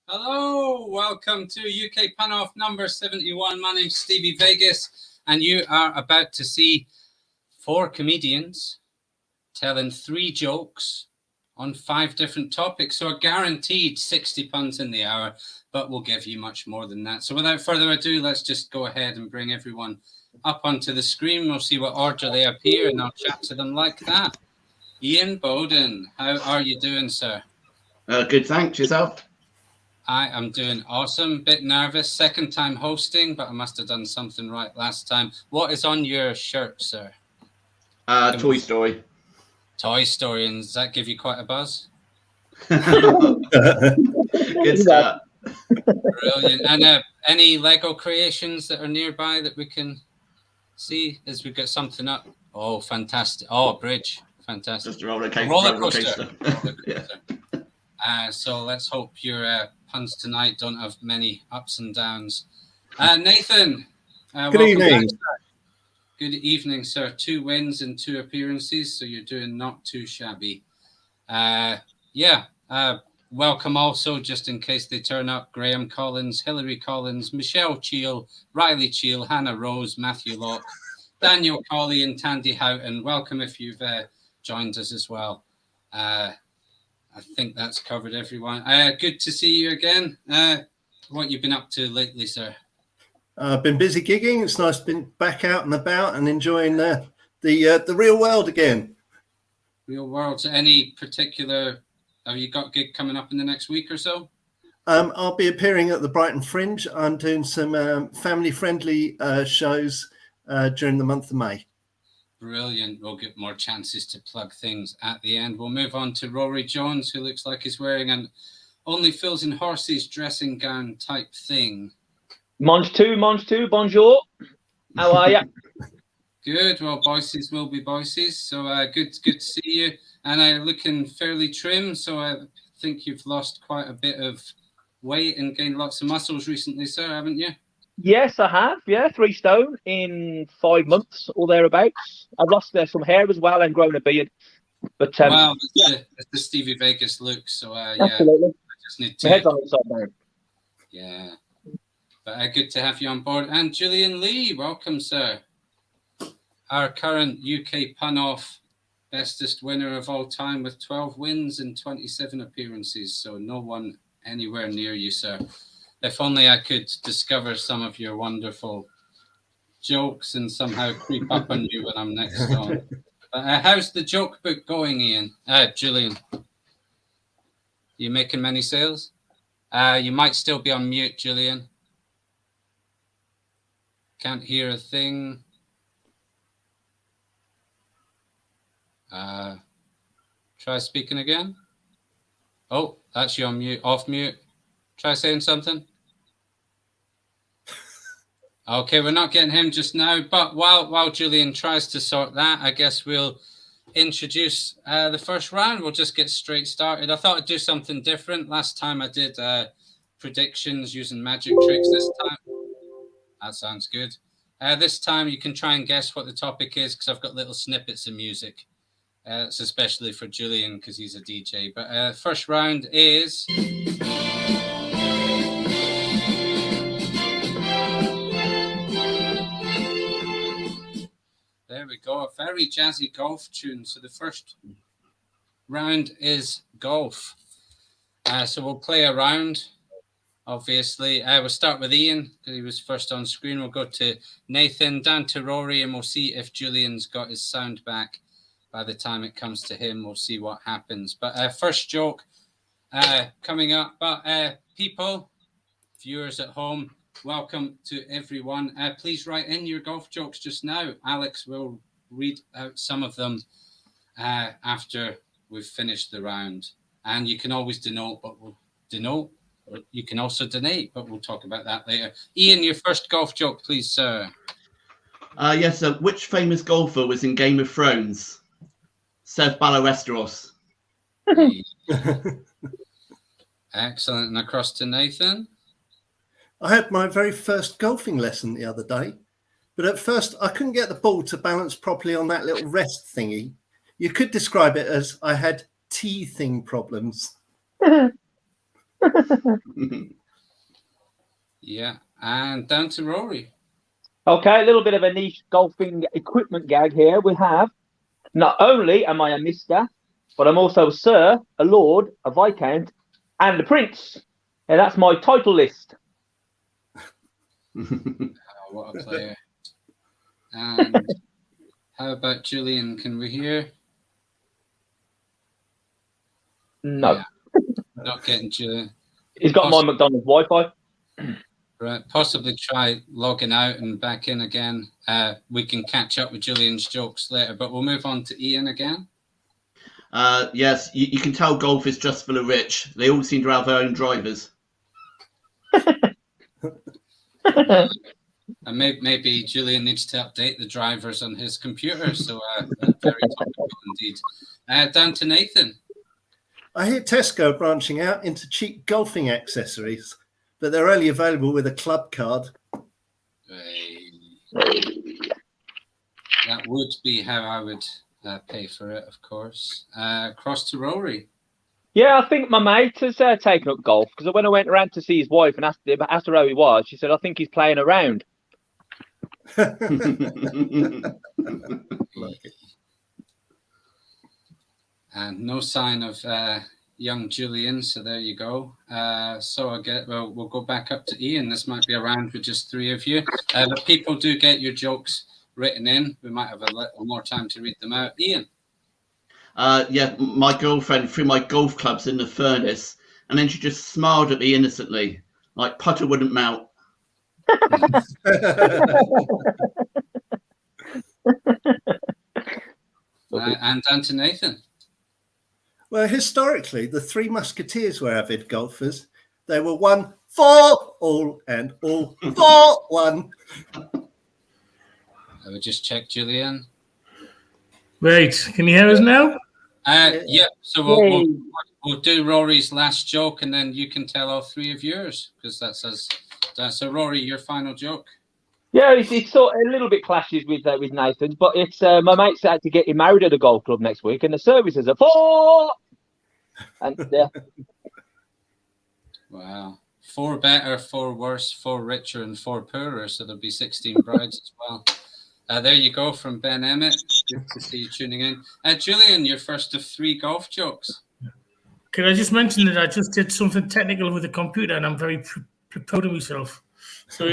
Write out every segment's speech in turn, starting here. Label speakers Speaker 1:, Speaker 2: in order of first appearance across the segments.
Speaker 1: Hello, welcome to UK Pun-Off number 71. My name's Stevie Vegas, and you are about to see 4 comedians telling 3 jokes on 5 different topics. So a guaranteed 60 puns in the hour, but we'll give you much more than that. So without further ado, let's just go ahead and bring everyone up onto the screen. We'll see what order they appear, and I'll chat to them like that. Ian Bowden, how are you doing, sir?
Speaker 2: Good, thanks. Yourself?
Speaker 1: I am doing awesome. Bit nervous. Second time hosting, but I must have done something right last time. What is on your shirt, sir?
Speaker 2: Toy Story.
Speaker 1: Toy Story. And does that give you quite a buzz?
Speaker 2: Good start.
Speaker 1: Brilliant. And any Lego creations that are nearby that we can see as we get something up? Oh, fantastic. Oh, a bridge. Fantastic.
Speaker 2: Just a roller coaster.
Speaker 1: Roller coaster. So let's hope your puns tonight don't have many ups and downs. Nathan.
Speaker 3: Good evening.
Speaker 1: Back, good evening, sir. 2 wins and 2 appearances, so you're doing not too shabby. Welcome also, just in case they turn up, Graham Collins, Hilary Collins, Michelle Cheel, Riley Cheel, Hannah Rose, Matthew Locke, Daniel Colley and Tandy Houghton. Welcome if you've joined us as well. I think that's covered everyone. Good to see you again. What you been up to lately, sir?
Speaker 3: I've been busy gigging. It's nice to be back out and about and enjoying the real world again.
Speaker 1: Real world. So any particular, have you got a gig coming up in the next week or so?
Speaker 3: I'll be appearing at the Brighton Fringe. I'm doing some family-friendly shows during the month of May.
Speaker 1: Brilliant. We'll get more chances to plug things at the end. We'll move on to Rory Jones, who looks like he's wearing an Only Fools and Horses dressing gown type thing.
Speaker 4: Mange tout, bonjour. How are you?
Speaker 1: Good. Well, voices will be voices. So good to see you. And looking fairly trim. So I think you've lost quite a bit of weight and gained lots of muscles recently, sir, haven't you?
Speaker 4: Yes, I have. Yeah, 3 stone in 5 months or thereabouts. I've lost some hair as well and grown a beard. But
Speaker 1: well, it's the Stevie Vegas look. So
Speaker 4: absolutely.
Speaker 1: I just need to.
Speaker 4: My head's on upside down.
Speaker 1: Yeah, but good to have you on board. And Julian Lee, welcome, sir. Our current UK Pun-Off bestest winner of all time with 12 wins and 27 appearances. So no one anywhere near you, sir. If only I could discover some of your wonderful jokes and somehow creep up on you when I'm next on. But how's the joke book going, Ian? Julian? You making many sales? You might still be on mute, Julian. Can't hear a thing. Try speaking again. Oh, that's you on mute. Off mute. Try saying something. Okay, we're not getting him just now, but while Julian tries to sort that, I guess we'll introduce the first round. We'll just get straight started. I thought I'd do something different. Last time I did predictions using magic tricks. This time, that sounds good. This time you can try and guess what the topic is because I've got little snippets of music. It's especially for Julian because he's a DJ. But first round is... There we go, a very jazzy golf tune. So the first round is golf. So we'll play a round, obviously. We'll start with Ian, because he was first on screen. We'll go to Nathan, down to Rory, and we'll see if Julian's got his sound back. By the time it comes to him, we'll see what happens. But first joke coming up. But people, viewers at home, welcome to everyone. Please write in your golf jokes just now. Alex will read out some of them after we've finished the round. And you can always denote, or you can also donate, but we'll talk about that later. Ian, your first golf joke, please, sir.
Speaker 2: Yes, sir. Which famous golfer was in Game of Thrones? Seth Ballarestros.
Speaker 1: Excellent. And across to Nathan.
Speaker 3: I had my very first golfing lesson the other day, but at first I couldn't get the ball to balance properly on that little rest thingy. You could describe it as I had teething problems.
Speaker 1: Yeah, and down to Rory.
Speaker 4: Okay, a little bit of a niche golfing equipment gag here. We have, not only am I a Mister, but I'm also a Sir, a Lord, a Viscount, and a Prince. And that's my title list.
Speaker 1: Oh, what a player. And how about Julian? Can we hear?
Speaker 4: No.
Speaker 1: Yeah, not getting Julian.
Speaker 4: He's got my McDonald's Wi-Fi.
Speaker 1: Right, possibly try logging out and back in again. We can catch up with Julian's jokes later, but we'll move on to Ian again.
Speaker 2: Yes, you can tell golf is just for the rich. They all seem to have their own drivers.
Speaker 1: And maybe Julian needs to update the drivers on his computer. So very topical indeed. Down to Nathan.
Speaker 3: I hear Tesco branching out into cheap golfing accessories, but they're only available with a club card.
Speaker 1: That would be how I would pay for it, of course. Across to Rory.
Speaker 4: Yeah, I think my mate has taken up golf because when I went around to see his wife and asked her how he was, she said, I think he's playing around.
Speaker 1: And no sign of young Julian, so there you go. So we'll go back up to Ian. This might be a round with just three of you. But people do get your jokes written in. We might have a little more time to read them out. Ian.
Speaker 2: Yeah, my girlfriend threw my golf clubs in the furnace, and then she just smiled at me innocently, like putter wouldn't melt.
Speaker 1: And down to Nathan.
Speaker 3: Well, historically, the Three Musketeers were avid golfers. They were one for all and all for one.
Speaker 1: I would just check Julian.
Speaker 5: Right, can you hear us now?
Speaker 1: Yeah, so we'll do Rory's last joke, and then you can tell all three of yours, because that's us. So Rory, your final joke.
Speaker 4: Yeah, it's sort of a little bit clashes with Nathan's, but it's my mate's out to get him married at a golf club next week, and the services are four. And
Speaker 1: Wow, 4 better, 4 worse, 4 richer, and 4 poorer. So there'll be 16 brides as well. There you go from Ben Emmett. Good to see you tuning in. Julian, your first of 3 golf jokes.
Speaker 5: Can I just mention that I just did something technical with the computer, and I'm very proud of myself. So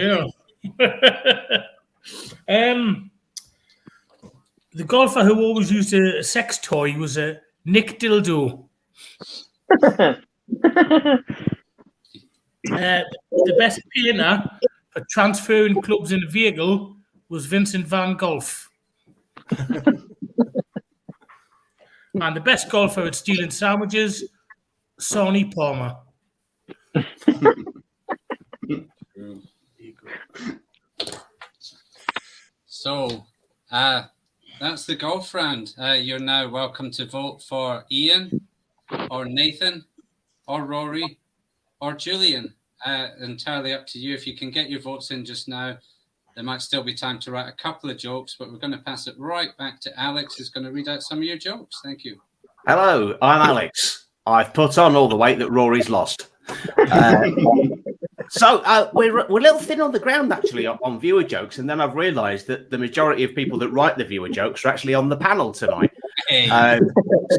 Speaker 5: the golfer who always used a sex toy was a Nick Dildo. The best painter for transferring clubs in a vehicle was Vincent van Gogh. And the best golfer at stealing sandwiches, Sonny Palmer.
Speaker 1: So that's the golf round. You're now welcome to vote for Ian or Nathan or Rory or Julian. Entirely up to you. If you can get your votes in just now, there might still be time to write a couple of jokes, but we're going to pass it right back to Alex, who's going to read out some of your jokes. Thank you.
Speaker 6: Hello, I'm Alex. I've put on all the weight that Rory's lost. So we're a little thin on the ground, actually, on viewer jokes. And then I've realised that the majority of people that write the viewer jokes are actually on the panel tonight.
Speaker 1: Hey.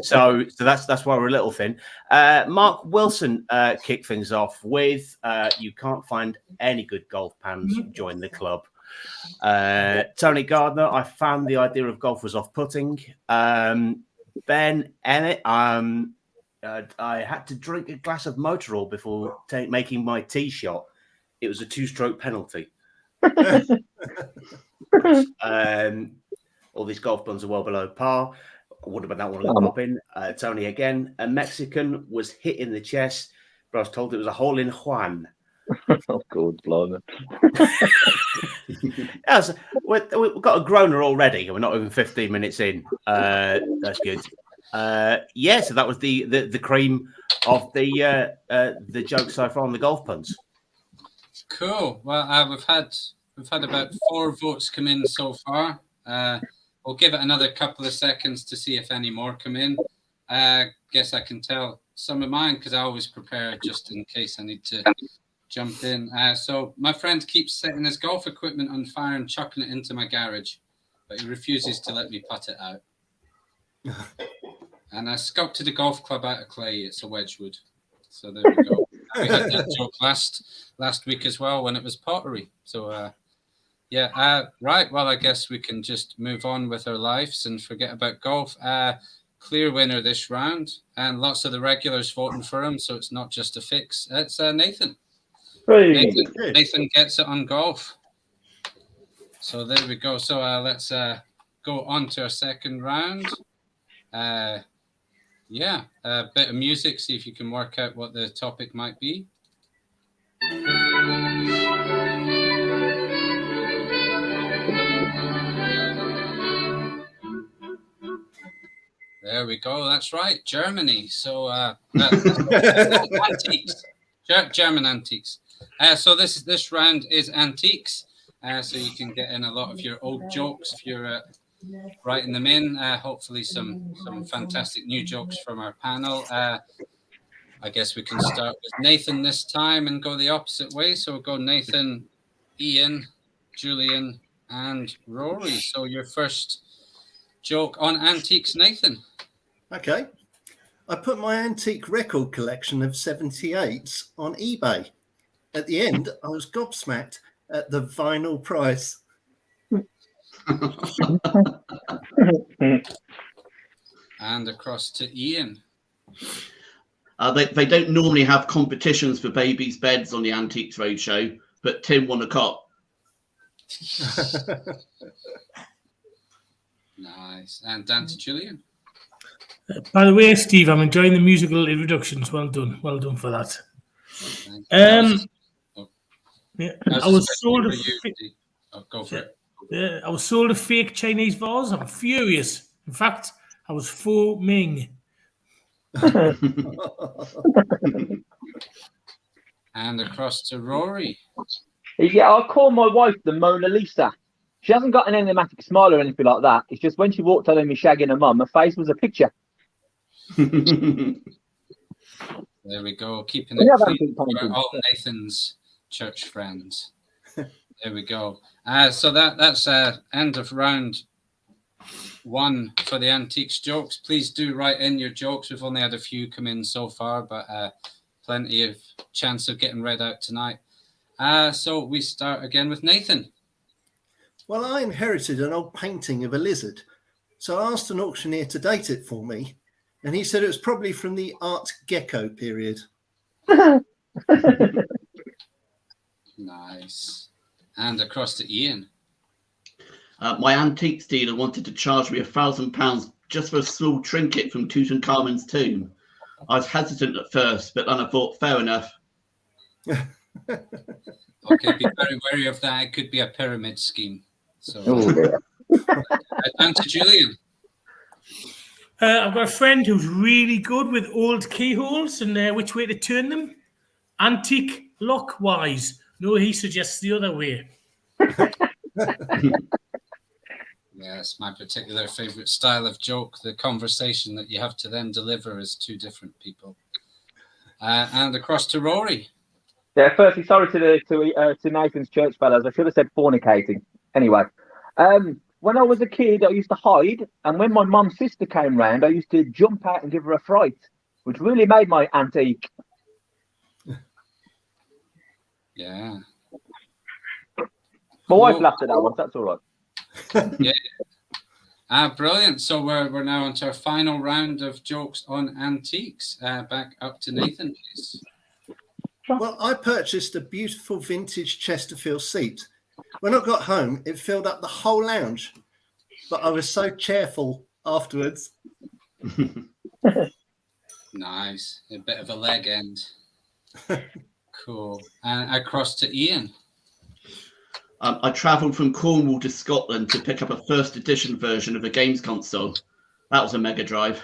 Speaker 6: So that's why we're a little thin. Mark Wilson kicked things off with, you can't find any good golf pans, join the club. Tony Gardner, I found the idea of golf was off-putting. Ben Emmett, I had to drink a glass of motor oil before making my tee shot. It was a 2-stroke penalty. All these golf buns are well below par. I would have that one to pop in. Tony again. A Mexican was hit in the chest, but I was told it was a hole in Juan.
Speaker 4: oh, God, blimey.
Speaker 6: Yes, we've got a groaner already. We're not even 15 minutes in. That's good. So that was the cream of the joke so far on the golf puns.
Speaker 1: Cool. Well, we've had about 4 votes come in so far. We'll give it another couple of seconds to see if any more come in. Guess I can tell some of mine because I always prepare just in case I need to jump in. So my friend keeps setting his golf equipment on fire and chucking it into my garage, but he refuses to let me put it out. And I sculpted a golf club out of clay. It's a Wedgwood. So there we go. We had that joke last week as well when it was pottery. So right. Well, I guess we can just move on with our lives and forget about golf. Clear winner this round, and lots of the regulars voting for him. So it's not just a fix. It's Nathan. Nathan gets it on golf. So there we go. So let's go on to our second round. A bit of music, see if you can work out what the topic might be. There we go. That's right, Germany. So antiques, German antiques. So this round is antiques. So you can get in a lot of your old jokes if you're writing them in. Hopefully some fantastic new jokes from our panel. I guess we can start with Nathan this time and go the opposite way. So we'll go Nathan, Ian, Julian, and Rory. So your first joke on antiques, Nathan.
Speaker 3: Okay. I put my antique record collection of 78s on eBay. At the end, I was gobsmacked at the vinyl price.
Speaker 1: And across to Ian.
Speaker 2: They don't normally have competitions for babies' beds on the Antiques Roadshow, but Tim won a cot.
Speaker 1: Nice. And down to Julian.
Speaker 5: By the way, Steve, I'm enjoying the musical introductions. Well done for that. I was sold
Speaker 1: go for it.
Speaker 5: Yeah, I was sold a fake Chinese vase. I'm furious. In fact, I was foaming.
Speaker 1: And across to Rory.
Speaker 4: Yeah, I call my wife the Mona Lisa. She hasn't got an enigmatic smile or anything like that. It's just when she walked out of me shagging her mum, her face was a picture.
Speaker 1: There we go. Keeping it clean for all Nathan's church friends. There we go. So that's end of round one for the antiques jokes. Please do write in your jokes. We've only had a few come in so far, but plenty of chance of getting read out tonight. So we start again with Nathan.
Speaker 3: Well, I inherited an old painting of a lizard, so I asked an auctioneer to date it for me, and he said it was probably from the Art Gecko period.
Speaker 1: Nice. And across to Ian.
Speaker 2: My antiques dealer wanted to charge me £1,000 just for a small trinket from Tutankhamun's tomb. I was hesitant at first, but then I thought, fair enough.
Speaker 1: Okay, be very wary of that. It could be a pyramid scheme. So, down to Julian.
Speaker 5: I've got a friend who's really good with old keyholes and which way to turn them. Antique lock-wise. No, he suggests the other way.
Speaker 1: Yes, my particular favourite style of joke. The conversation that you have to then deliver as two different people. And across to Rory.
Speaker 4: Yeah, firstly, sorry to Nathan's church fellows. I should have said fornicating. Anyway, when I was a kid, I used to hide, and when my mum's sister came round, I used to jump out and give her a fright, which really made my antique.
Speaker 1: Yeah.
Speaker 4: My wife laughed at that one. That's all right.
Speaker 1: Yeah. Brilliant. So we're now on to our final round of jokes on antiques. Back up to Nathan, please.
Speaker 3: Well, I purchased a beautiful vintage Chesterfield seat. When I got home, it filled up the whole lounge, but I was so cheerful afterwards.
Speaker 1: Nice. A bit of a leg end. Cool. And across to Ian.
Speaker 2: I travelled from Cornwall to Scotland to pick up a first edition version of a games console. That was a Mega Drive.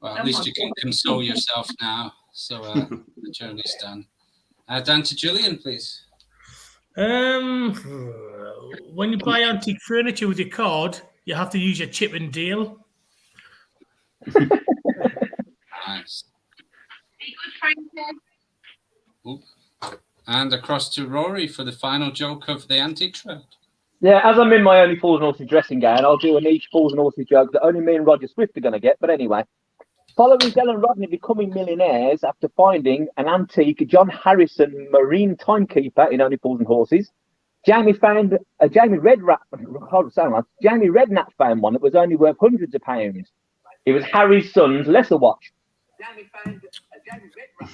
Speaker 1: Well, at least you can console yourself now. So the journey's done. Down to Julian, please.
Speaker 5: When you buy antique furniture with your card, you have to use your chip and deal.
Speaker 1: Nice. Oop. And across to Rory for the final joke of the antiques round.
Speaker 4: Yeah, as I'm in my only Fools and Horses dressing gown, I'll do a niche Fools and Horses joke that only me and Roger Swift are going to get. But anyway, following Del and Rodney becoming millionaires after finding an antique John Harrison marine timekeeper in Only Fools and Horses, Jamie found Jamie Redknapp found one that was only worth hundreds of pounds. It was Harry's son's lesser watch. Jamie found Jamie Redknapp.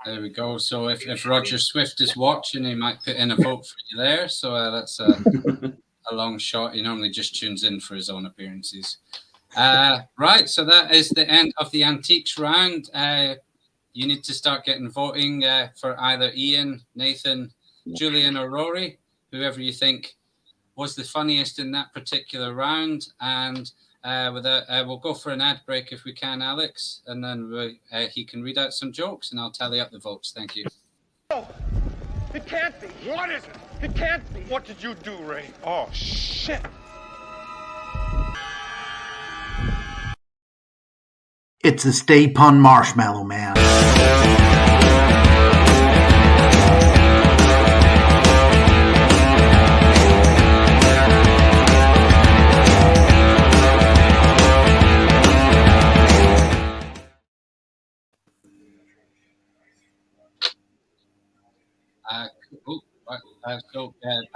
Speaker 1: There we go. So if Roger Swift is watching, he might put in a vote for you there. So that's a long shot. He normally just tunes in for his own appearances. Right. So that is the end of the antiques round. You need to start getting voting for either Ian, Nathan, Julian, or Rory, whoever you think was the funniest in that particular round. And with that, we'll go for an ad break if we can, Alex, and then he can read out some jokes, and I'll tally up the votes. Thank you.
Speaker 7: Oh, it can't be. What is it? It can't be. What did you do, Ray? Oh, shit.
Speaker 8: It's a Stay Pun Marshmallow Man.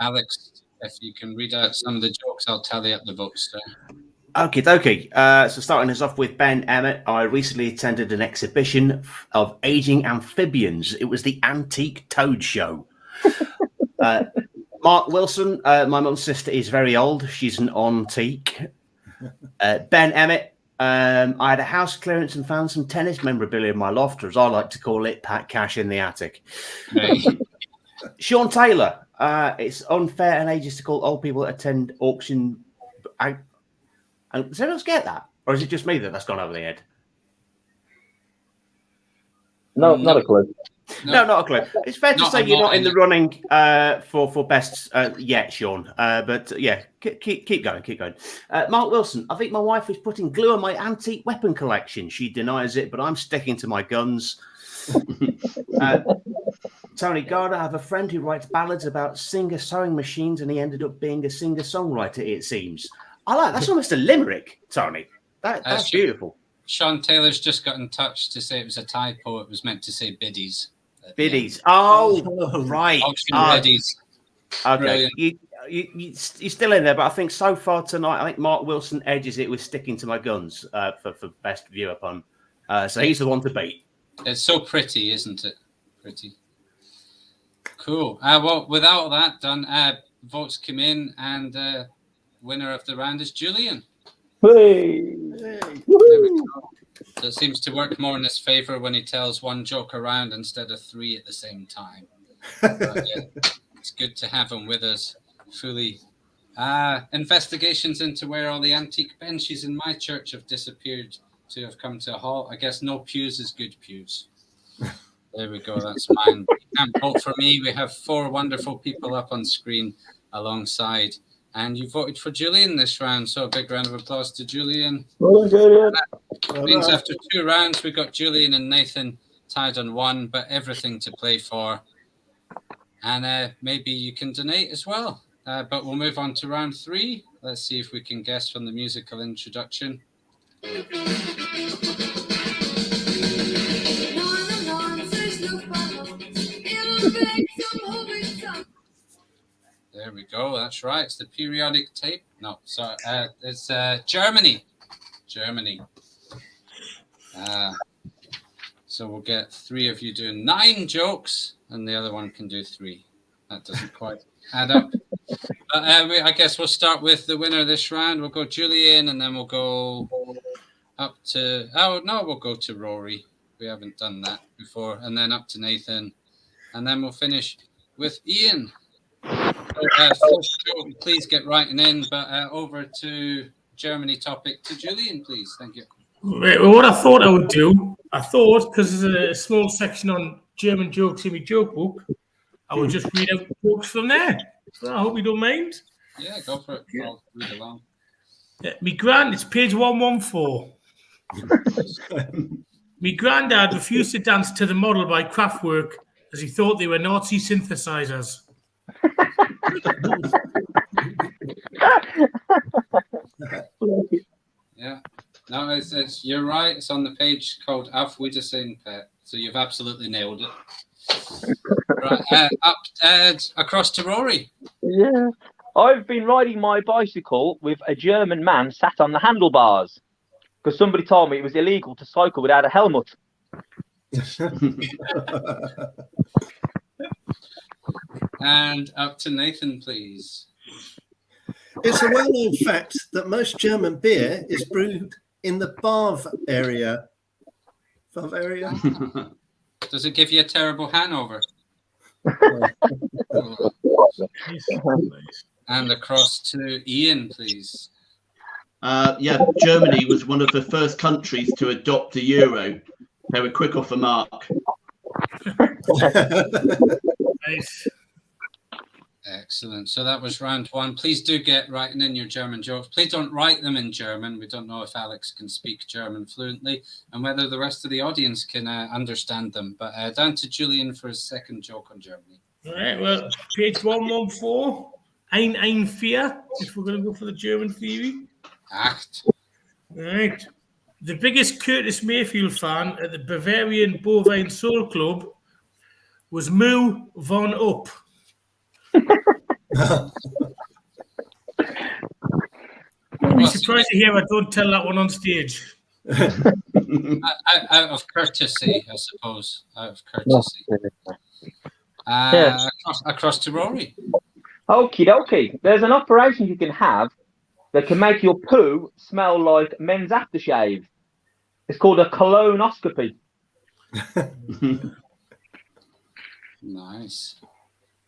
Speaker 1: Alex, if you can read out some of the jokes, I'll tally up the votes.
Speaker 6: Okay. So starting us off with Ben Emmett, I recently attended an exhibition of aging amphibians. It was the Antique Toad Show. Mark Wilson, my mum's sister is very old. She's an antique. Ben Emmett, I had a house clearance and found some tennis memorabilia in my loft, or as I like to call it, Pat Cash in the attic. Sean Taylor, it's unfair and ageist to call old people that attend auction. Does anyone else get that? Or is it just me that's gone over the head?
Speaker 4: No, not a clue.
Speaker 6: No, not a clue. It's fair to say you're not in the running for best yet, Sean. But yeah, keep going. Mark Wilson, I think my wife is putting glue on my antique weapon collection. She denies it, but I'm sticking to my guns. Tony Gardner, I have a friend who writes ballads about Singer sewing machines, and he ended up being a singer-songwriter, it seems. I like that's almost a limerick, Tony. That's beautiful.
Speaker 1: Sean Taylor's just got in touch to say it was a typo. It was meant to say biddies.
Speaker 6: Biddies. Oh, right.
Speaker 1: Biddies.
Speaker 6: Okay. You're still in there, but I think so far tonight, I think Mark Wilson edges it with sticking to my guns for best viewer pun. So he's the one to beat.
Speaker 1: It's so pretty, isn't it? Pretty. Cool. Well, with all that done, votes come in, and winner of the round is Julian.
Speaker 4: Hey.
Speaker 1: There we go. So it seems to work more in his favour when he tells one joke around instead of three at the same time. But, yeah, it's good to have him with us fully. Investigations into where all the antique benches in my church have disappeared to have come to a halt. I guess no pews is good pews. There we go. That's mine. You can't vote for me. We have 4 wonderful people up on screen alongside. And you voted for Julian this round. So a big round of applause to Julian. That means after 2 rounds, we got Julian and Nathan tied on 1, but everything to play for. And maybe you can donate as well. But we'll move on to round 3. Let's see if we can guess from the musical introduction. There we go. That's right. It's the periodic tape. No, sorry. It's Germany. Germany. So we'll get 3 of you doing 9 jokes, and the other one can do 3. That doesn't quite add up. But I guess we'll start with the winner this round. We'll go Julian, and then we'll go up to... Oh, no, we'll go to Rory. We haven't done that before. And then up to Nathan. And then we'll finish with Ian. So, please get writing in, but over to Germany topic to Julian, please. Thank you.
Speaker 5: What I thought I would do, because there's a small section on German jokes in my joke book, I would just read out jokes from there. So I hope you don't mind.
Speaker 1: Yeah, go for it. I'll read along.
Speaker 5: It's page 114. Me granddad refused to dance to the model by Kraftwerk as he thought they were Nazi synthesizers.
Speaker 1: Yeah. No, it's you're right. It's on the page called Auf Wiedersehen, Pet. So you've absolutely nailed it. Right, across to Rory.
Speaker 4: Yeah. I've been riding my bicycle with a German man sat on the handlebars because somebody told me it was illegal to cycle without a helmet.
Speaker 1: And up to Nathan, please.
Speaker 3: It's a well-known fact that most German beer is brewed in the Bav area. Bav area?
Speaker 1: Does it give you a terrible hangover? And across to Ian, please.
Speaker 2: Germany was one of the first countries to adopt the euro. They were quick off the mark.
Speaker 5: Nice.
Speaker 1: Excellent. So that was round one. Please do get writing in your German jokes. Please don't write them in German. We don't know if Alex can speak German fluently and whether the rest of the audience can understand them. But down to Julian for his second joke on Germany.
Speaker 5: All right, well, page 114, 114, if we're going to go for the German theory.
Speaker 1: Acht.
Speaker 5: All right. The biggest Curtis Mayfield fan at the Bavarian Bovine Soul Club was Moo von Up. I'd be surprised to hear I don't tell that one on stage.
Speaker 1: Out of courtesy, I suppose. Out of courtesy. Across to Rory.
Speaker 4: Okie dokie. There's an operation you can have that can make your poo smell like men's aftershave. It's called a colonoscopy.
Speaker 1: Nice.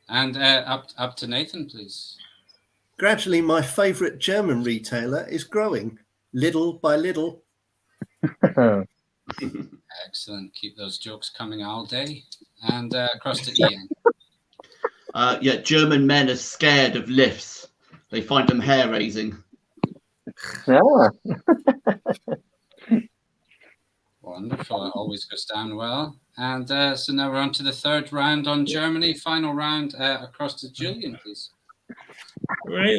Speaker 1: And up to Nathan, please.
Speaker 3: Gradually, my favourite German retailer is growing, little by little.
Speaker 1: Excellent. Keep those jokes coming all day. And across to Ian.
Speaker 2: German men are scared of lifts. They find them hair-raising.
Speaker 4: Yeah.
Speaker 1: Wonderful. It always goes down well. And so now we're on to the third round on Germany. Final round across to Julian, please.
Speaker 5: Right.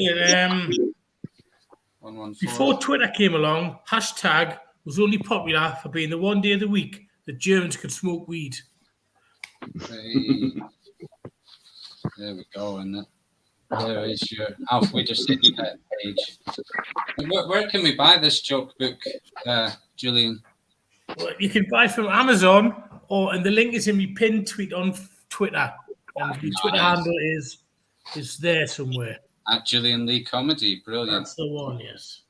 Speaker 1: 114.
Speaker 5: Before Twitter came along, hashtag was only popular for being the one day of the week that Germans could smoke weed.
Speaker 1: Hey. There we go. And there is your Auf Wiedersehen page. Where can we buy this joke book, Julian?
Speaker 5: Well, you can buy from Amazon, and the link is in my pinned tweet on Twitter. And my Twitter handle is there somewhere.
Speaker 1: At Julian Lee Comedy. Brilliant.
Speaker 5: That's the one, yes.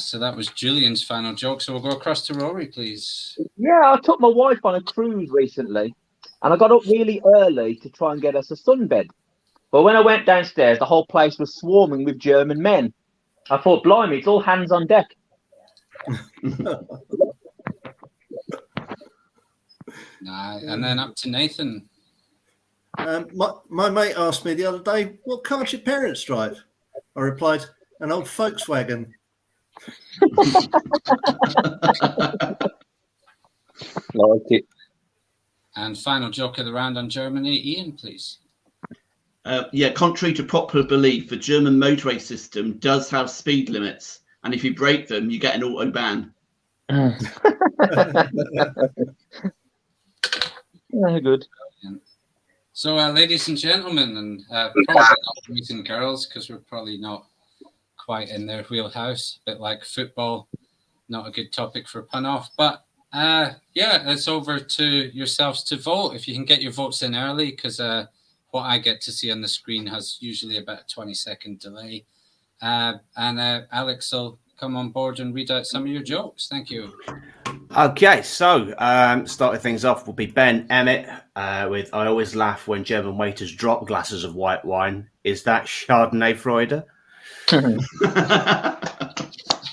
Speaker 1: So that was Julian's final joke. So we'll go across to Rory, please.
Speaker 4: Yeah, I took my wife on a cruise recently, and I got up really early to try and get us a sunbed. But when I went downstairs, the whole place was swarming with German men. I thought, blimey, it's all hands on deck.
Speaker 1: And then up to Nathan.
Speaker 3: My mate asked me the other day, what car do your parents drive? I replied, an old Volkswagen.
Speaker 4: Like it.
Speaker 1: And final joke of the round on Germany. Ian, please.
Speaker 2: Contrary to popular belief, the German motorway system does have speed limits. And if you break them, you get an auto ban.
Speaker 4: Very good.
Speaker 1: So, ladies and gentlemen, and probably not boys and girls, because we're probably not quite in their wheelhouse, a bit like football, not a good topic for pun off. But it's over to yourselves to vote. If you can get your votes in early, because what I get to see on the screen has usually about a 20-second delay. And Alex will come on board and read out some of your jokes. Thank you.
Speaker 6: Okay, so starting things off will be Ben Emmett with I always laugh when German waiters drop glasses of white wine. Is that Chardonnay Freude?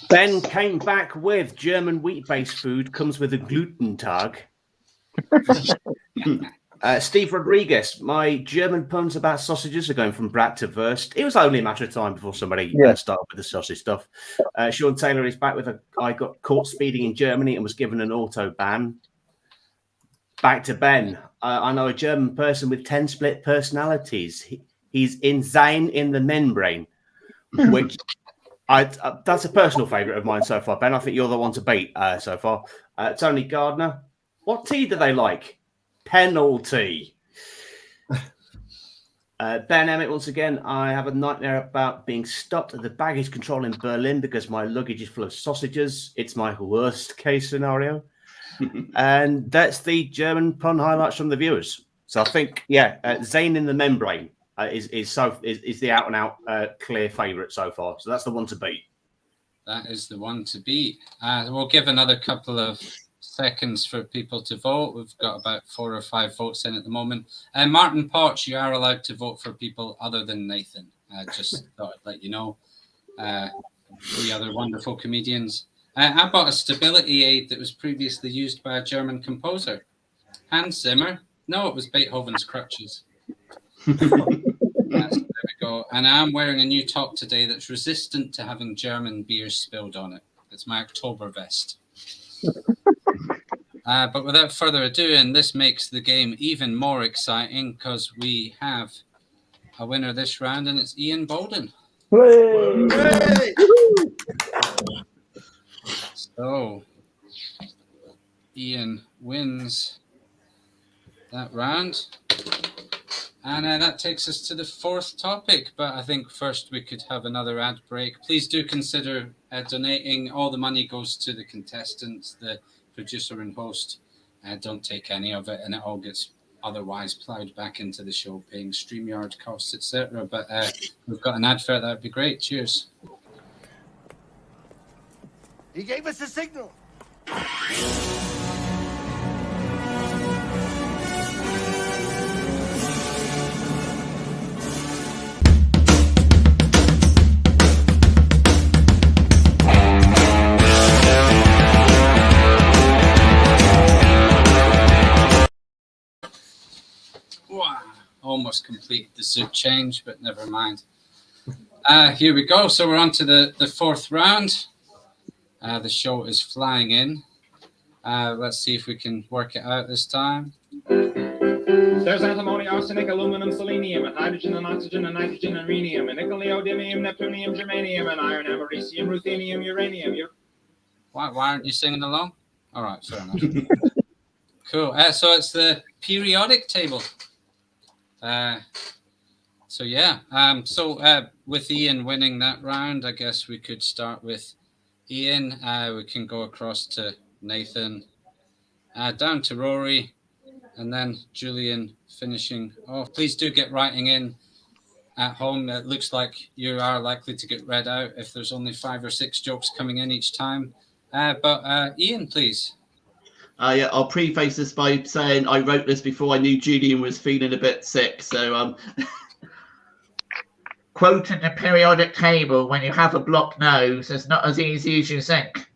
Speaker 6: Ben came back with German wheat-based food comes with a gluten tag. Steve Rodriguez, my German puns about sausages are going from brat to Wurst. It was only a matter of time before somebody started with the sausage stuff. Sean Taylor is back with I got caught speeding in Germany and was given an auto ban. Back to Ben. I know a German person with 10 split personalities. He's insane in the membrane, which that's a personal favourite of mine so far, Ben. I think you're the one to beat so far. Tony Gardner, what tea do they like? Penalty. Ben Emmett, once again, I have a nightmare about being stopped at the baggage control in Berlin because my luggage is full of sausages. It's my worst case scenario. And that's the German pun highlights from the viewers. So I think, Zane in the membrane is the out and out clear favourite so far. So that's the one to beat.
Speaker 1: That is the one to beat. We'll give another couple of seconds for people to vote. We've got about 4 or 5 votes in at the moment. Martin Potch, you are allowed to vote for people other than Nathan. Just thought I'd let you know. 3 other wonderful comedians. I bought a stability aid that was previously used by a German composer. Hans Zimmer. No, it was Beethoven's crutches. There we go. And I'm wearing a new top today that's resistant to having German beers spilled on it. It's my October vest. But without further ado, and this makes the game even more exciting because we have a winner this round, and it's Ian Bowden.
Speaker 3: Hooray!
Speaker 1: So, Ian wins that round. And that takes us to the 4th topic. But I think first we could have another ad break. Please do consider donating. All the money goes to the contestants, the producer and host. Don't take any of it, and it all gets otherwise ploughed back into the show, paying StreamYard costs, etc. But we've got an advert. That would be great. Cheers.
Speaker 7: He gave us a signal.
Speaker 1: Wow. Almost complete the suit change, but never mind. Here we go. So we're on to the 4th round. The show is flying in. Let's see if we can work it out this time.
Speaker 9: There's antimony, arsenic, aluminum, selenium, and hydrogen and oxygen and nitrogen and rhenium, and nickel, neodymium, neptunium, germanium, and iron, americium, ruthenium, uranium.
Speaker 1: Why aren't you singing along? All right, fair enough. Cool. So it's the periodic table. So with Ian winning that round, I guess we could start with Ian. We can go across to Nathan, down to Rory, and then Julian finishing off. Please do get writing in at home. It looks like you are likely to get read out if there's only 5 or 6 jokes coming in each time. But Ian, please.
Speaker 2: I'll preface this by saying I wrote this before I knew Julian was feeling a bit sick. So, quote in the periodic table, when you have a blocked nose, it's not as easy as you think.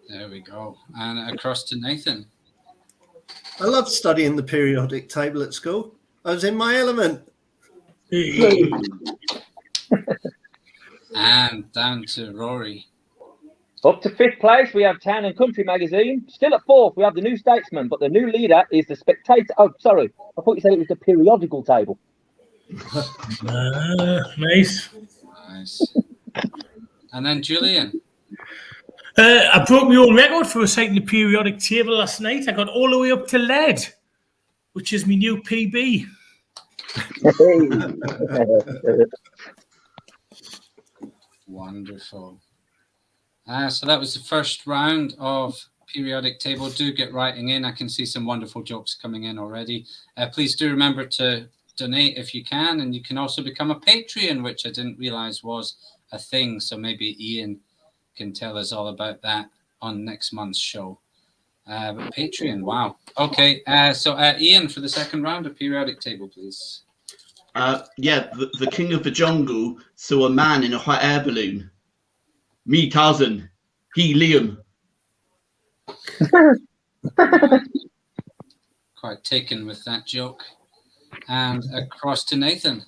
Speaker 1: There we go. And across to Nathan.
Speaker 3: I loved studying the periodic table at school. I was in my element.
Speaker 1: And down to Rory.
Speaker 4: Up to 5th place, we have Town and Country magazine. Still at 4th, we have the New Statesman, but the new leader is the Spectator. Oh, sorry, I thought you said it was the periodical table.
Speaker 5: Nice.
Speaker 1: And then Julian.
Speaker 5: I broke my own record for reciting the periodic table last night. I got all the way up to lead, which is my new PB.
Speaker 1: Wonderful. So that was the first round of periodic table. Do get writing in. I can see some wonderful jokes coming in already. Please do remember to donate if you can, and you can also become a Patreon, which I didn't realize was a thing. So maybe Ian can tell us all about that on next month's show. But Patreon, wow. Okay, so Ian, for the second round of periodic table, please.
Speaker 2: The king of the jungle saw a man in a hot air balloon. Me, Tarzan. He, Liam.
Speaker 1: Quite taken with that joke. And across to Nathan.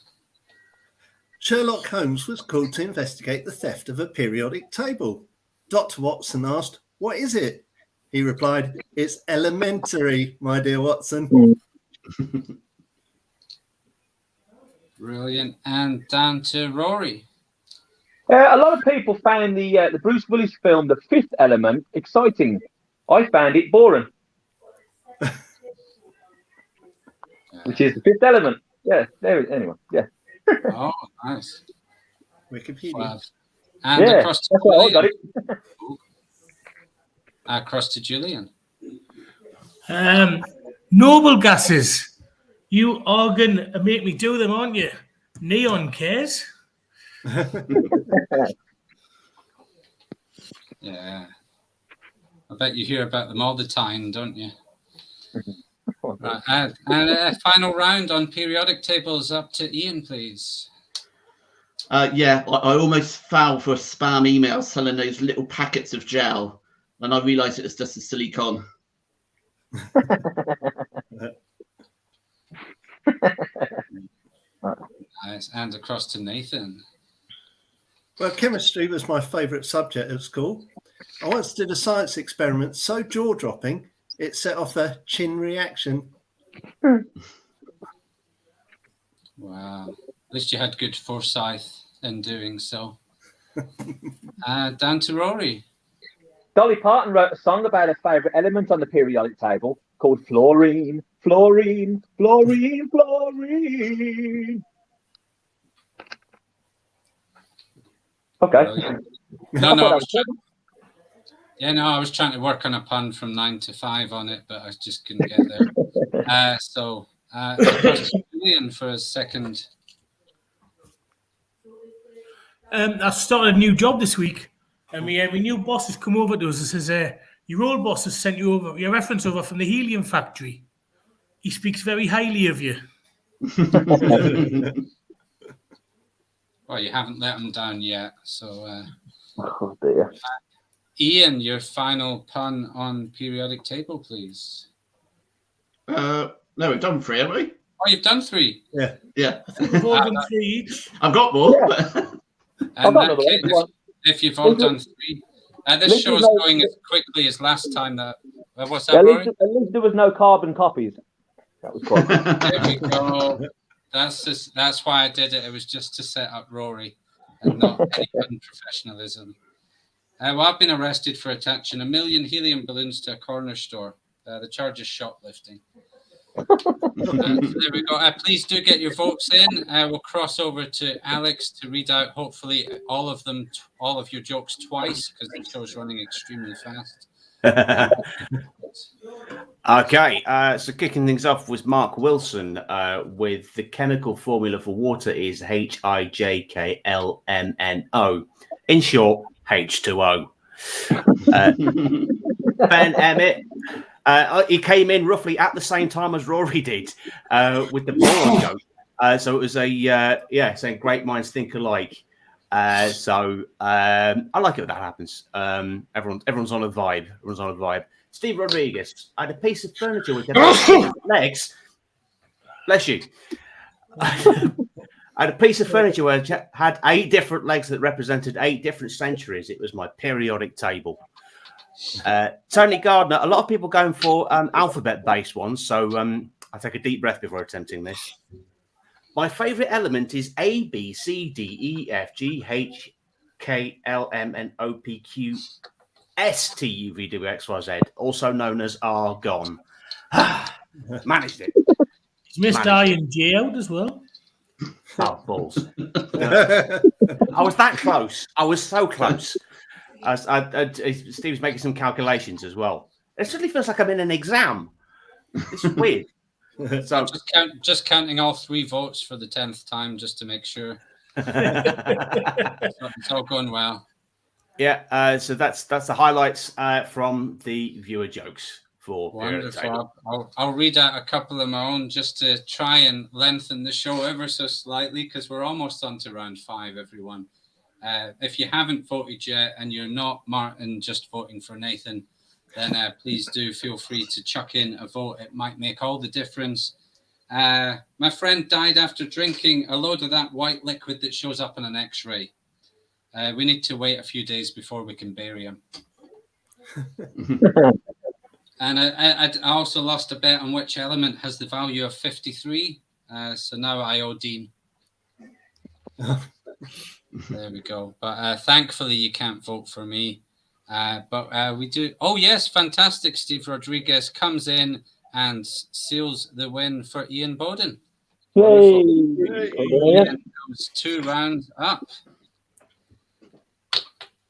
Speaker 3: Sherlock Holmes was called to investigate the theft of a periodic table. Dr. Watson asked, "What is it?" He replied, "It's elementary, my dear Watson."
Speaker 1: Brilliant. And down to Rory.
Speaker 4: A lot of people found the Bruce Willis film, The Fifth Element, exciting. I found it boring. Which is The Fifth Element. Yeah, there it is. Anyway, yeah.
Speaker 1: Oh, nice.
Speaker 3: Wikipedia.
Speaker 1: Wow. And
Speaker 4: Yeah,
Speaker 1: across to
Speaker 4: that's why I got
Speaker 1: Julian.
Speaker 4: it.
Speaker 1: Across to Julian.
Speaker 5: Noble gases. You are going to make me do them, aren't you? Neon cares.
Speaker 1: Yeah. I bet you hear about them all the time, don't you? Right. And a final round on periodic tables up to Ian, please.
Speaker 2: Yeah, I almost fell for a spam email selling those little packets of gel, and I realised it was just a silicone.
Speaker 1: Nice. And across to Nathan.
Speaker 3: Well, chemistry was my favourite subject at school. I once did a science experiment so jaw-dropping, it set off a chin reaction.
Speaker 1: Wow. At least you had good foresight in doing so. Down to Rory.
Speaker 4: Dolly Parton wrote a song about her favourite element on the periodic table called fluorine, fluorine, fluorine, fluorine. Okay.
Speaker 1: No, I was trying to work on a pun from 9 to 5 on it, but I just couldn't get there. So Julian for a second.
Speaker 5: I started a new job this week, and my new boss has come over to us and says, your old boss has sent you over your reference over from the helium factory. He speaks very highly of you.
Speaker 1: Well, you haven't let him down yet. So,
Speaker 4: oh dear.
Speaker 1: Ian, your final pun on periodic table, please.
Speaker 2: No, we've done 3, haven't we?
Speaker 1: Oh, you've done 3.
Speaker 2: Yeah.
Speaker 5: I think we've all done 3 each.
Speaker 2: I've got more.
Speaker 4: Yeah.
Speaker 1: And that case, if you've all done 3, this show's going as quickly as last time. What's that, Rory?
Speaker 4: At least there was no carbon copies. That was quite good.
Speaker 1: There we go. That's why I did it. It was just to set up Rory and not any unprofessionalism. Well, I've been arrested for attaching 1 million helium balloons to a corner store. The charge is shoplifting. There we go. Please do get your votes in. We'll cross over to Alex to read out, hopefully, all of your jokes twice, because the show's running extremely fast.
Speaker 6: Okay, so kicking things off was Mark Wilson with the chemical formula for water is HIJKLMNO. In short, H2O. Ben Emmett, he came in roughly at the same time as Rory did with the boron joke. So it was saying great minds think alike. So I like it when that happens. Everyone's on a vibe. Steve Rodriguez, I had a piece of furniture with legs. Bless you. I had a piece of furniture where it had 8 different legs that represented 8 different centuries. It was my periodic table. Tony Gardner, a lot of people going for alphabet-based ones, so I take a deep breath before attempting this. My favourite element is A, B, C, D, E, F, G, H, K, L, M, N, O, P, Q, S, T, U, V, W, X, Y, Z, also known as argon. Managed it.
Speaker 5: He's missed I and J out as well.
Speaker 6: Oh, balls. I was that close. I was so close. Steve's making some calculations as well. It suddenly feels like I'm in an exam. This is weird.
Speaker 1: So just counting all 3 votes for the 10th time, just to make sure. It's all going well.
Speaker 6: Yeah, so that's the highlights from the viewer jokes for
Speaker 1: wonderful. I'll read out a couple of my own just to try and lengthen the show ever so slightly, because we're almost on to round 5, everyone. If you haven't voted yet and you're not Martin just voting for Nathan, then please do feel free to chuck in a vote. It might make all the difference. My friend died after drinking a load of that white liquid that shows up on an X-ray. We need to wait a few days before we can bury him. And I also lost a bet on which element has the value of 53. So now I owe Dean. There we go. But thankfully, you can't vote for me. But we do. Oh, yes. Fantastic. Steve Rodriguez comes in and seals the win for Ian Bowden.
Speaker 4: Yay!
Speaker 1: Ian goes 2 rounds up,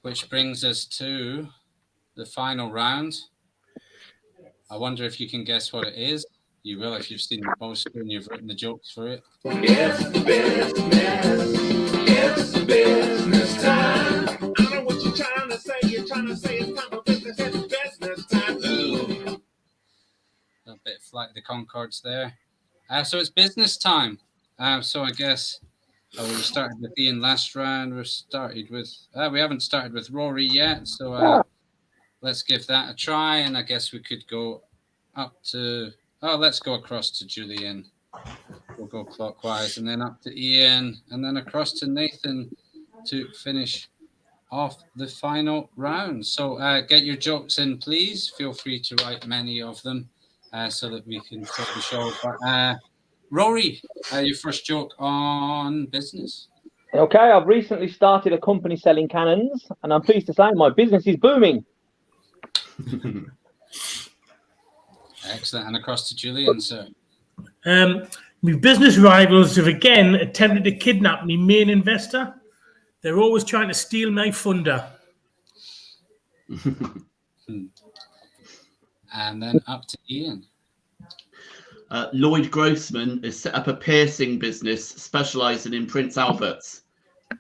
Speaker 1: which brings us to the final round. I wonder if you can guess what it is. You will if you've seen the poster and you've written the jokes for it.
Speaker 10: It's business time. I know what you're trying to say. You're trying to say it's time for business. It's business time. Ooh.
Speaker 1: A bit of Flight of the Conchords there. So it's business time. So I guess we started with Ian last round. We haven't started with Rory yet. So let's give that a try. And I guess we could go up to... let's go across to Julian. We'll go clockwise and then up to Ian and then across to Nathan to finish off the final round. So get your jokes in, please. Feel free to write many of them so that we can take the show. But Rory, your first joke on business.
Speaker 4: Okay, I've recently started a company selling cannons, and I'm pleased to say my business is booming.
Speaker 1: Excellent. And across to Julian, sir.
Speaker 5: My business rivals have again attempted to kidnap my main investor. They're always trying to steal my funder.
Speaker 1: And then up to Ian.
Speaker 2: Lloyd Grossman has set up a piercing business specialising in Prince Albert's.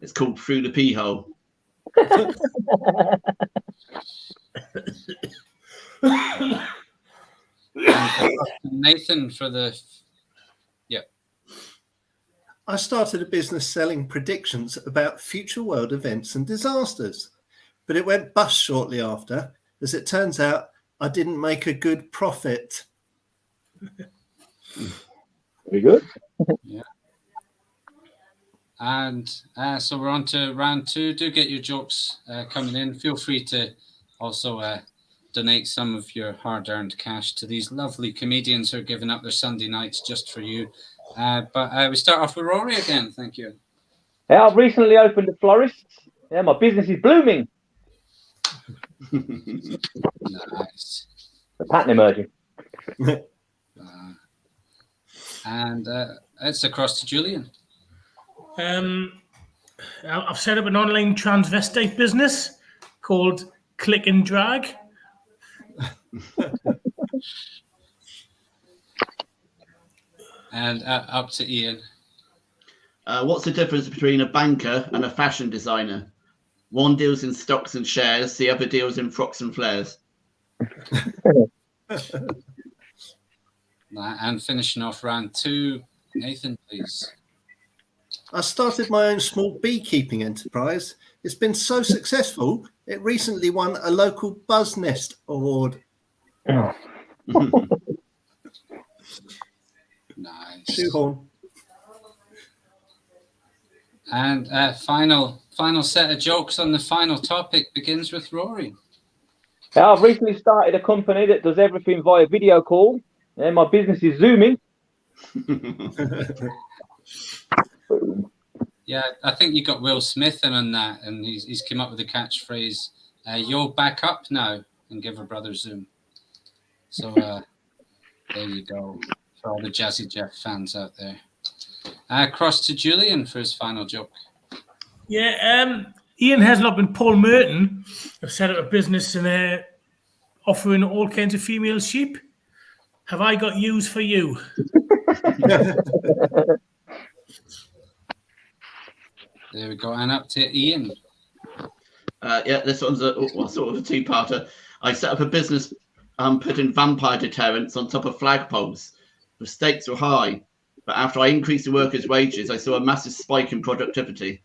Speaker 2: It's called Through the Pee Hole.
Speaker 1: Nathan for the...
Speaker 3: I started a business selling predictions about future world events and disasters, but it went bust shortly after. As it turns out, I didn't make a good profit.
Speaker 4: Very good.
Speaker 1: Yeah. And so we're on to round 2. Do get your jokes coming in. Feel free to also donate some of your hard-earned cash to these lovely comedians who are giving up their Sunday nights just for you. But we start off with Rory again. Thank you.
Speaker 4: Yeah, I've recently opened a florist. Yeah, my business is blooming.
Speaker 1: Nice.
Speaker 4: The pattern emerging.
Speaker 1: And it's across to Julian.
Speaker 5: I've set up an online transvestite business called Click and Drag.
Speaker 1: And up to Ian.
Speaker 2: What's the difference between a banker and a fashion designer? One deals in stocks and shares, the other deals in frocks and flares.
Speaker 1: And finishing off round 2, Nathan, please.
Speaker 3: I started my own small beekeeping enterprise. It's been so successful, it recently won a local Buzz Nest award.
Speaker 1: Nice.
Speaker 3: Shoehorn.
Speaker 1: And final set of jokes on the final topic begins with Rory.
Speaker 4: Yeah, I've recently started a company that does everything via video call. Yeah, my business is zooming.
Speaker 1: Yeah, I think you got Will Smith in on that, and he's come up with the catchphrase, "You're back up now," and give a brother Zoom. So there you go for all the Jazzy Jeff fans out there. Across to Julian for his final joke.
Speaker 5: Yeah, Ian Heslop and Paul Merton have set up a business and they're offering all kinds of female sheep. Have I got use for you?
Speaker 1: There we go. And up to Ian.
Speaker 2: Yeah, this one's sort of a two-parter. I set up a business putting vampire deterrents on top of flagpoles. The stakes were high, but after I increased the workers' wages, I saw a massive spike in productivity.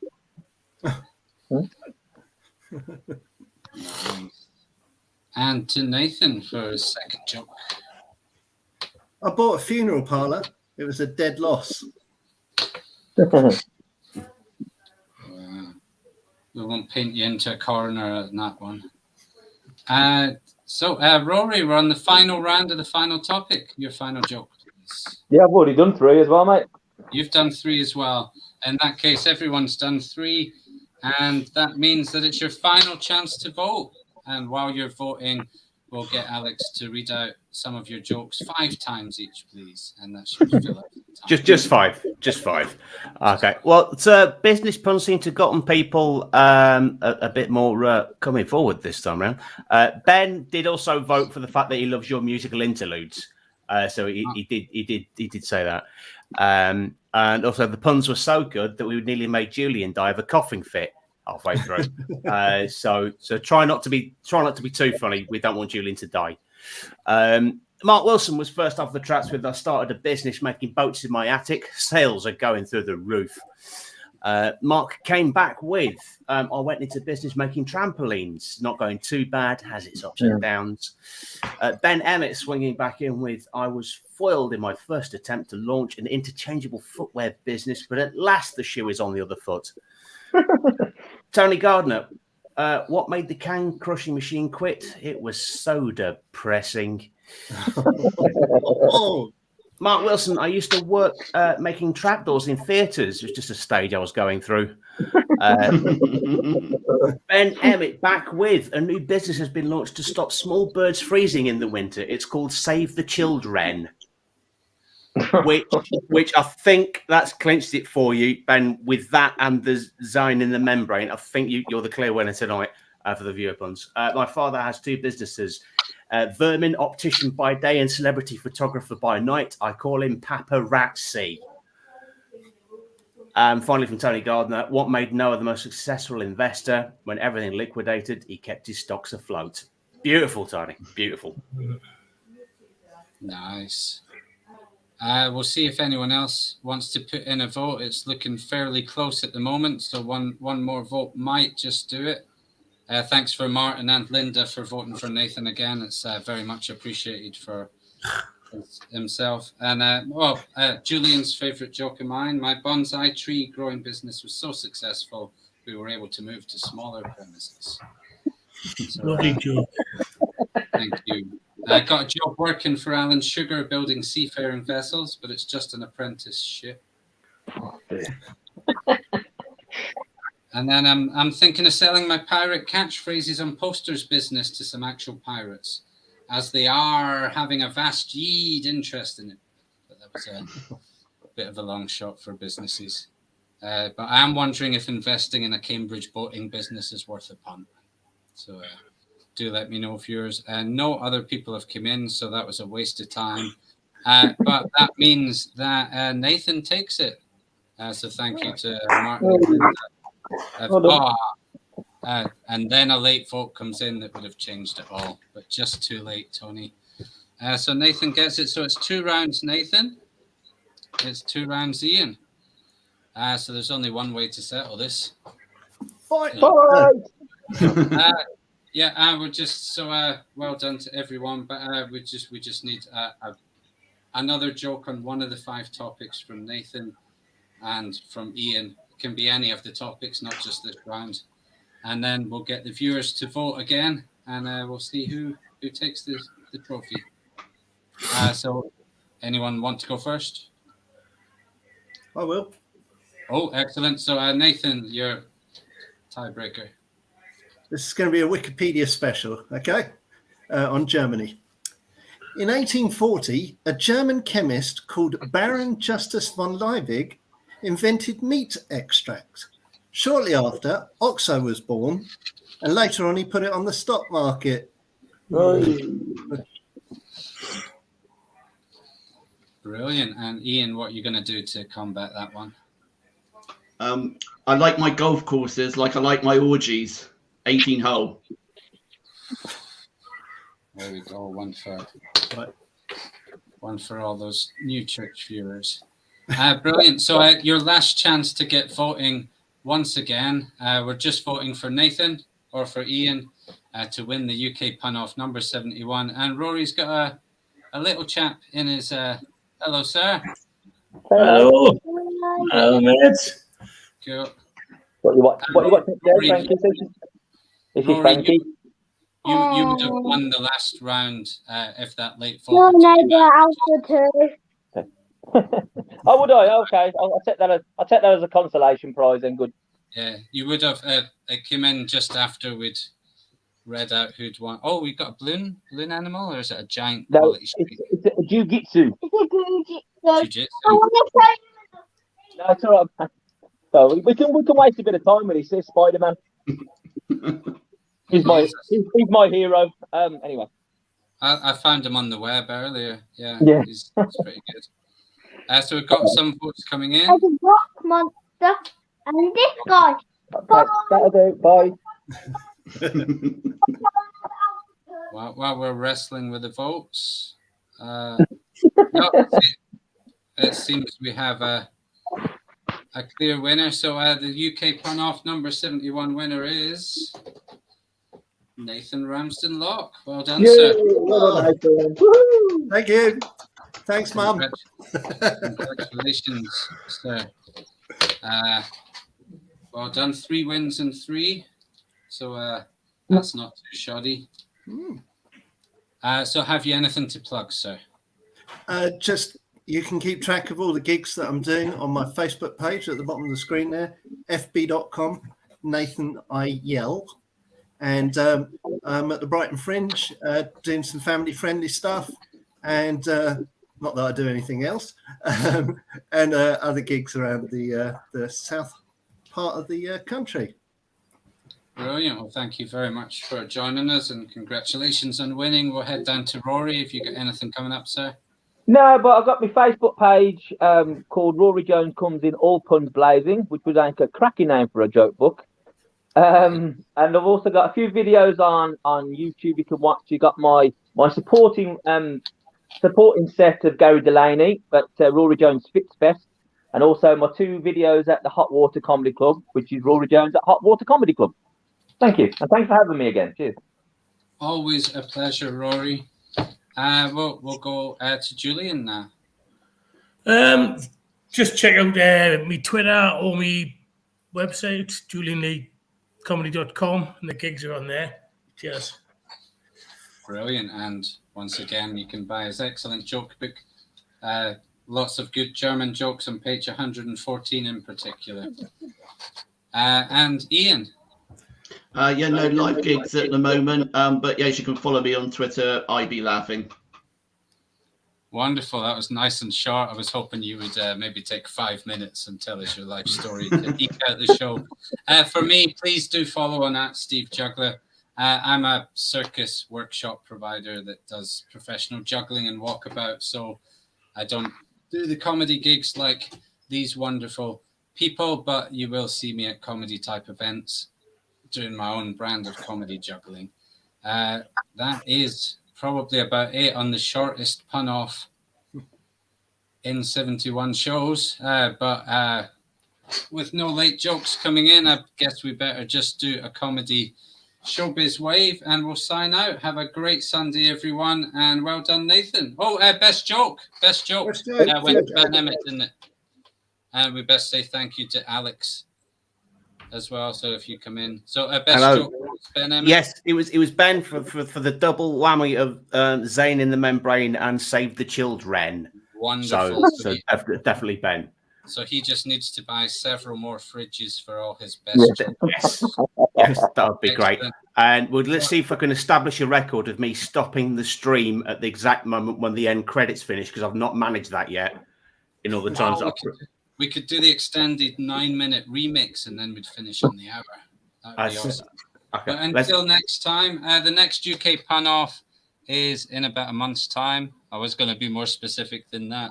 Speaker 1: And to Nathan for his second joke.
Speaker 3: I bought a funeral parlour. It was a dead loss.
Speaker 1: We won't paint you into a corner on that one. So, Rory, we're on the final round of the final topic. Your final joke, please.
Speaker 4: Yeah, I've already done 3 as well, mate.
Speaker 1: You've done 3 as well. In that case, everyone's done 3. And that means that it's your final chance to vote. And while you're voting, we'll get Alex to read out some of your jokes 5 times each, please. And that should fill up the time.
Speaker 6: Just 5. Just 5. Okay. Well, business puns seem to have gotten people a bit more coming forward this time around. Ben did also vote for the fact that he loves your musical interludes. So he did say that. And also the puns were so good that we nearly made Julian die of a coughing fit halfway through. So try not to be too funny. We don't want Julian to die. Mark Wilson was first off the tracks with I started a business making boats in my attic. Sales are going through the roof. Mark came back with I went into business making trampolines. Not going too bad, has its ups and downs. Ben Emmett swinging back in with I was foiled in my first attempt to launch an interchangeable footwear business, but at last the shoe is on the other foot. Tony Gardner, what made the can crushing machine quit? It was so depressing. Mark Wilson, I used to work making trapdoors in theatres. It was just a stage I was going through. Ben Emmett back with a new business has been launched to stop small birds freezing in the winter. It's called Save the Children. Which I think that's clinched it for you, Ben, with that and the Zine in the membrane. I think you're the clear winner tonight for the viewer puns. My father has 2 businesses, Vermin Optician by day and Celebrity Photographer by night. I call him Paparazzi. Finally from Tony Gardner, what made Noah the most successful investor? When everything liquidated, he kept his stocks afloat. Beautiful, Tony. Beautiful.
Speaker 1: Nice. We'll see if anyone else wants to put in a vote. It's looking fairly close at the moment, so one more vote might just do it. Thanks for Martin and Linda for voting for Nathan again. It's very much appreciated for himself. And Julian's favourite joke of mine, my bonsai tree growing business was so successful, we were able to move to smaller premises. So,
Speaker 5: Lovely joke.
Speaker 1: Thank you. I got a job working for Alan Sugar building seafaring vessels, but it's just an apprenticeship. And then I'm thinking of selling my pirate catchphrases on posters business to some actual pirates, as they are having a vast interest in it. But that was a bit of a long shot for businesses. But I am wondering if investing in a Cambridge boating business is worth a punt. So do let me know if yours. No other people have come in, so that was a waste of time. But that means that Nathan takes it. So thank you to Martin. And then a late vote comes in that would have changed it all, but just too late, Tony. So Nathan gets it. So it's 2 rounds, Nathan. It's 2 rounds, Ian. So there's only one way to settle this.
Speaker 3: Fight!
Speaker 1: We're just so well done to everyone, but we just need another joke on one of the 5 topics from Nathan and from Ian. It can be any of the topics, not just this round. And then we'll get the viewers to vote again, and we'll see who takes the trophy. So anyone want to go first?
Speaker 3: I will.
Speaker 1: Oh, excellent. So Nathan, you're tiebreaker.
Speaker 3: This is going to be a Wikipedia special, okay, on Germany. In 1840, a German chemist called Baron Justus von Liebig invented meat extract. Shortly after, Oxo was born, and later on he put it on the stock market.
Speaker 1: Brilliant. And Ian, what are you going to do to combat that one?
Speaker 2: I like my golf courses like I like my orgies. 18 hole.
Speaker 1: There we go. One for all those new church viewers. Brilliant. So your last chance to get voting once again. We're just voting for Nathan or for Ian. to win the UK pun-off number 71. And Rory's got a little chap in his... hello, sir.
Speaker 5: Hello. Hello, mate.
Speaker 1: Cool.
Speaker 4: What you watching there,
Speaker 1: Rory,
Speaker 4: Frankie? This is
Speaker 1: Rory,
Speaker 4: Frankie.
Speaker 1: you would have won the last round if that late
Speaker 11: Your
Speaker 1: fall.
Speaker 11: neighbour Alpha too.
Speaker 4: Oh, would I? Okay, I'll take that as a consolation prize. Then good.
Speaker 1: Yeah, you would have. It came in just after we'd read out who'd won. Oh, we got a balloon animal, or is it a giant
Speaker 4: No,
Speaker 1: quality
Speaker 4: it's a jiu-jitsu.
Speaker 1: jiu-jitsu?
Speaker 4: No, it's all right. So we can waste a bit of time with this. Says Spider-Man. he's my hero. Anyway.
Speaker 1: I found him on the web earlier. Yeah. He's pretty good. So we've got some votes coming in.
Speaker 11: There's a rock monster and this guy.
Speaker 4: That'll do. Bye.
Speaker 1: While we're wrestling with the votes, it seems we have a clear winner. So the UK pun-off number 71 winner is Nathan Ramsden-Lock. Well done, sir.
Speaker 3: Thank you. Thanks, Mum.
Speaker 1: Congratulations, sir. Well done. 3 wins and 3. So that's not too shoddy. So have you anything to plug, sir?
Speaker 3: Just you can keep track of all the gigs that I'm doing on my Facebook page at the bottom of the screen there, fb.com, Nathan I Yell. And I'm at the Brighton Fringe doing some family-friendly stuff, and not that I do anything else, and other gigs around the south part of the country.
Speaker 1: Brilliant. Well, thank you very much for joining us, and congratulations on winning. We'll head down to Rory if you got anything coming up, sir.
Speaker 4: No, but I've got my Facebook page called Rory Jones Comes in All Puns Blazing, which would make a cracking name for a joke book. And I've also got a few videos on YouTube you can watch. You got my supporting set of Gary Delaney at Rory Jones Fitzfest, and also my 2 videos at the Hot Water Comedy Club, which is Rory Jones at Hot Water Comedy Club. Thank you, and thanks for having me again. Cheers.
Speaker 1: Always a pleasure, Rory. We'll go to Julian now.
Speaker 5: Just check out my Twitter or my website, julianleecomedy.com, and the gigs are on there. Cheers.
Speaker 1: Brilliant. And once again, you can buy his excellent joke book. Lots of good German jokes on page 114 in particular. And Ian.
Speaker 2: No live gigs at the moment, but yes, you can follow me on Twitter. I be laughing.
Speaker 1: Wonderful. That was nice and short. I was hoping you would maybe take 5 minutes and tell us your life story to eke out the show. For me, please do follow on at Steve Juggler. I'm a circus workshop provider that does professional juggling and walkabout, so I don't do the comedy gigs like these wonderful people, but you will see me at comedy type events doing my own brand of comedy juggling. That is probably about it on the shortest pun off in 71 shows. But with no late jokes coming in, I guess we better just do a comedy showbiz wave and we'll sign out. Have a great Sunday, everyone. And well done, Nathan. Oh, best joke. Went to Ben Emmett, didn't it? And we best say thank you to Alex as well. So if you come in, so best joke, Ben Emmett.
Speaker 6: Yes, it was Ben for the double whammy of Zane in the Membrane and Save the Children.
Speaker 1: Wonderful.
Speaker 6: So definitely Ben.
Speaker 1: So he just needs to buy several more fridges for all his best jokes.
Speaker 6: Yes, that would be great. And let's see if I can establish a record of me stopping the stream at the exact moment when the end credits finish, because I've not managed that yet. In all the times
Speaker 1: we could do the extended 9-minute remix and then we'd finish on the hour. That'd be awesome.
Speaker 6: Okay,
Speaker 1: but until next time, the next UK pun off is in about a month's time. I was going to be more specific than that.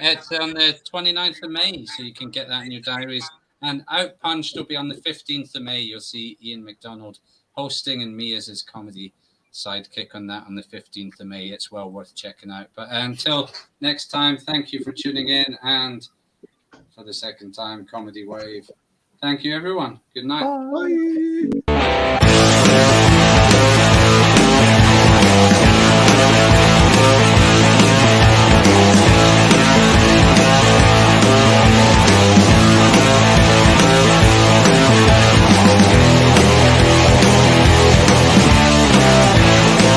Speaker 1: It's on the 29th of May, so you can get that in your diaries. And Out Punched will be on the 15th of May. You'll see Ian McDonald hosting and me as his comedy sidekick on that on the 15th of May. It's well worth checking out. But until next time, thank you for tuning in. And for the second time, Comedy Wave. Thank you, everyone. Good night.
Speaker 11: Bye.